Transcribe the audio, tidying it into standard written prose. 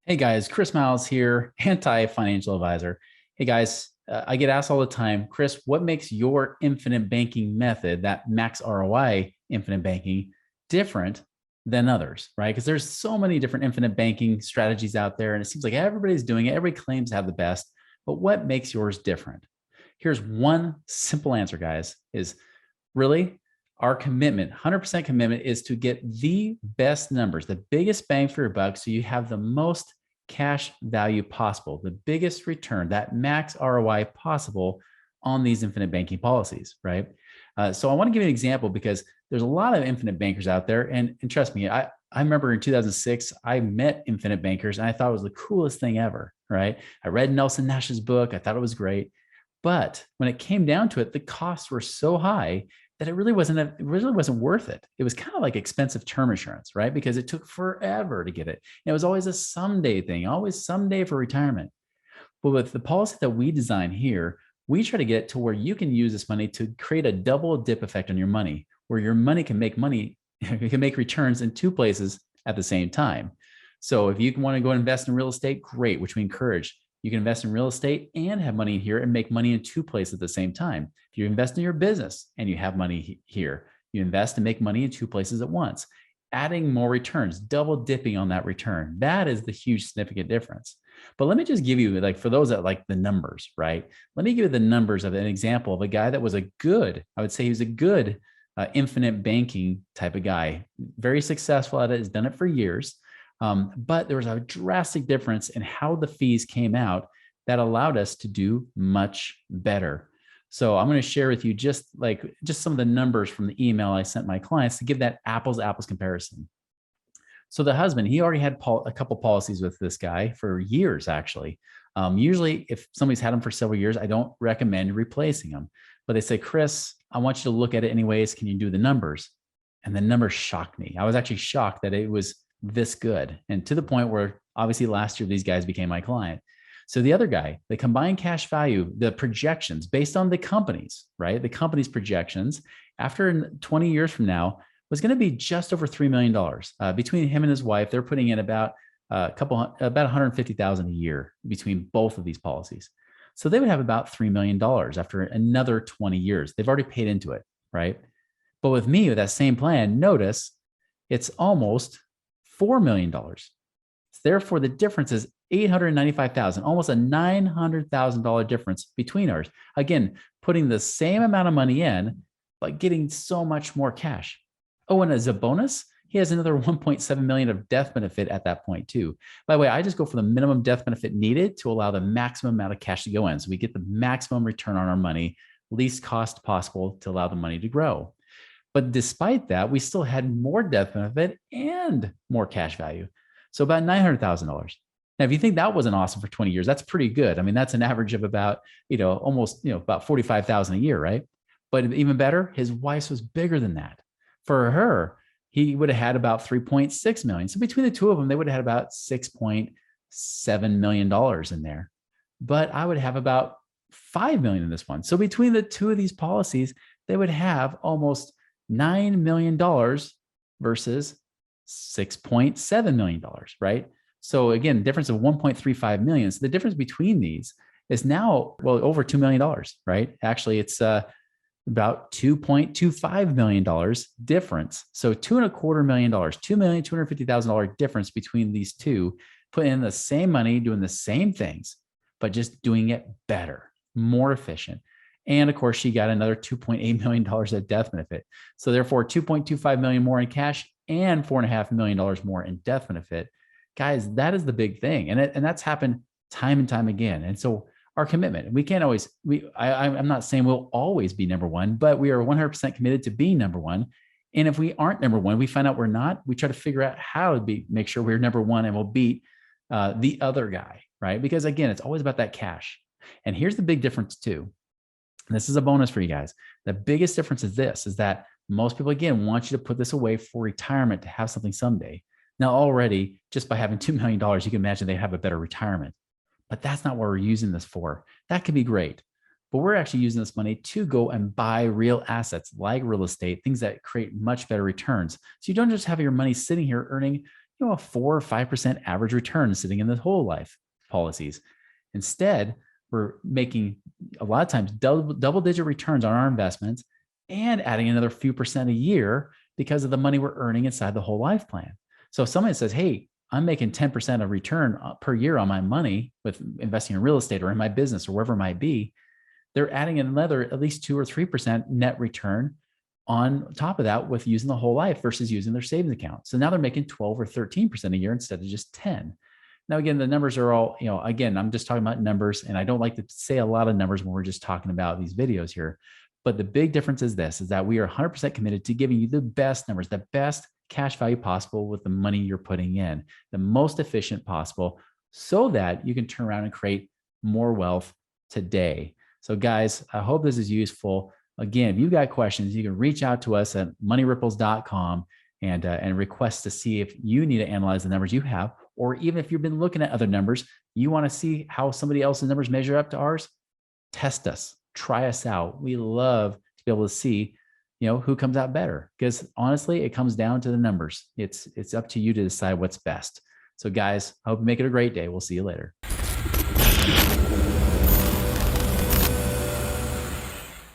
Hey guys, Chris Miles here, anti-financial advisor. Hey guys, I get asked all the time, Chris, what makes your infinite banking method, that Max ROI Infinite Banking, different than others, right? Because there's so many different infinite banking strategies out there, and it seems like everybody's doing it. Everybody claims to have the best, but what makes yours different? Here's one simple answer, guys, is really our commitment, 100% commitment is to get the best numbers, the biggest bang for your buck, so you have the most cash value possible, the biggest return, that max ROI possible on these infinite banking policies, right? So I want to give you an example because there's a lot of infinite bankers out there. And trust me, I remember in 2006, I met infinite bankers and I thought it was the coolest thing ever, right? I read Nelson Nash's book. I thought it was great. But when it came down to it, the costs were so high that it really wasn't worth it. It was kind of like expensive term insurance, right? Because it took forever to get it. And it was always a someday thing, always someday for retirement. But with the policy that we design here, we try to get to where you can use this money to create a double dip effect on your money, where your money, you can make returns in two places at the same time. So if you want to go invest in real estate, great, which we encourage. You can invest in real estate and have money in here and make money in two places at the same time. If you invest in your business and you have money here, you invest and make money in two places at once, adding more returns, double dipping on that return. That is the huge significant difference. But let me just give you, like, for those that like the numbers, right? Let me give you the numbers of an example of a guy that was I would say he was a good infinite banking type of guy, very successful at it, has done it for years. But there was a drastic difference in how the fees came out that allowed us to do much better. So I'm going to share with you just some of the numbers from the email I sent my clients to give that apples to apples comparison. So the husband, he already had a couple policies with this guy for years, actually. Usually, if somebody's had them for several years, I don't recommend replacing them. But they say, Chris, I want you to look at it anyways. Can you do the numbers? And the numbers shocked me. I was actually shocked that it was this good. And to the point where obviously last year, these guys became my client. So the other guy, the combined cash value, the projections based on the companies, right? The company's projections after 20 years from now was going to be just over $3 million. Between him and his wife, they're putting in about about 150,000 a year between both of these policies. So they would have about $3 million after another 20 years. They've already paid into it, right? But with me, with that same plan, notice it's almost $4 million. Therefore, the difference is $895,000, almost a $900,000 difference between ours. Again, putting the same amount of money in, but getting so much more cash. Oh, and as a bonus, he has another 1.7 million of death benefit at that point too. By the way, I just go for the minimum death benefit needed to allow the maximum amount of cash to go in. So we get the maximum return on our money, least cost possible to allow the money to grow. But despite that, we still had more death benefit and more cash value. So about $900,000. Now, if you think that wasn't awesome for 20 years, that's pretty good. I mean, that's an average of about, about 45,000 a year, right? But even better, his wife's was bigger than that. For her, he would have had about 3.6 million. So between the two of them, they would have had about $6.7 million in there. But I would have about 5 million in this one. So between the two of these policies, they would have almost $9 million versus $6.7 million, right? So again, difference of 1.35 million. So the difference between these is now, well, over $2 million, right? Actually, it's about $2.25 million difference. So $2.25 million, $2,250,000 difference between these two, putting in the same money, doing the same things, but just doing it better, more efficient. And of course, she got another $2.8 million of death benefit. So therefore, $2.25 million more in cash and $4.5 million more in death benefit. Guys, that is the big thing. And that's happened time and time again. And so our commitment, we can't always, I'm not saying we'll always be number one, but we are 100% committed to being number one. And if we aren't number one, we find out we're not, we try to figure out how to make sure we're number one and we'll beat the other guy, right? Because again, it's always about that cash. And here's the big difference too. And this is a bonus for you guys. The biggest difference is this, is that most people, again, want you to put this away for retirement to have something someday. Now, already, just by having $2 million, you can imagine they have a better retirement. But that's not what we're using this for. That could be great. But we're actually using this money to go and buy real assets like real estate, things that create much better returns. So you don't just have your money sitting here earning a 4 or 5% average return sitting in the whole life policies. Instead, we're making a lot of times double digit returns on our investments and adding another few percent a year because of the money we're earning inside the whole life plan. So if somebody says, hey, I'm making 10% of return per year on my money with investing in real estate or in my business or wherever it might be, they're adding another at least 2 or 3% net return on top of that with using the whole life versus using their savings account. So now they're making 12 or 13% a year instead of just 10. Now, again, the numbers are all, again, I'm just talking about numbers, and I don't like to say a lot of numbers when we're just talking about these videos here. But the big difference is this, is that we are 100% committed to giving you the best numbers, the best cash value possible with the money you're putting in, the most efficient possible, so that you can turn around and create more wealth today. So guys, I hope this is useful. Again, if you've got questions, you can reach out to us at moneyripples.com and request to see if you need to analyze the numbers you have, or even if you've been looking at other numbers, you want to see how somebody else's numbers measure up to ours, test us, try us out. We love to be able to see, who comes out better, because honestly, it comes down to the numbers. It's up to you to decide what's best. So guys, I hope you make it a great day. We'll see you later.